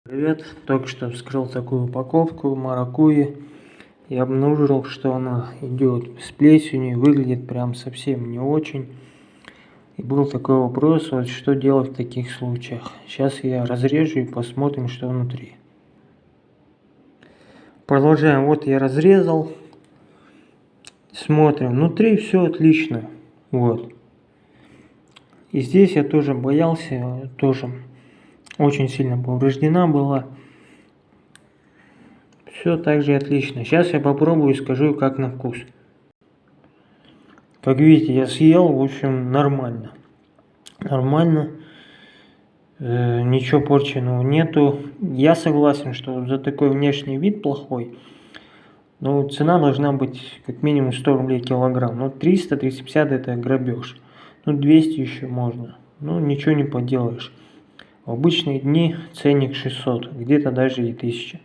Привет! Только что вскрыл такую упаковку маракуйи и обнаружил, что она идет с плесенью, выглядит прям совсем не очень. И был такой вопрос, вот что делать в таких случаях. Сейчас я разрежу и посмотрим, что внутри. Продолжаем. Вот я разрезал. Смотрим. Внутри все отлично. Вот. И здесь я тоже боялся, тоже очень сильно повреждена была. Все так же отлично. Сейчас я попробую и скажу, как на вкус. Как видите, я съел, в общем, нормально. Нормально. Ничего порченого нету. Я согласен, что за такой внешний вид плохой, но цена должна быть как минимум 100 рублей килограмм. Ну 300-350 это грабеж. Ну 200 еще можно. Ну ничего не поделаешь. В обычные дни ценник 600, где-то даже и 1000.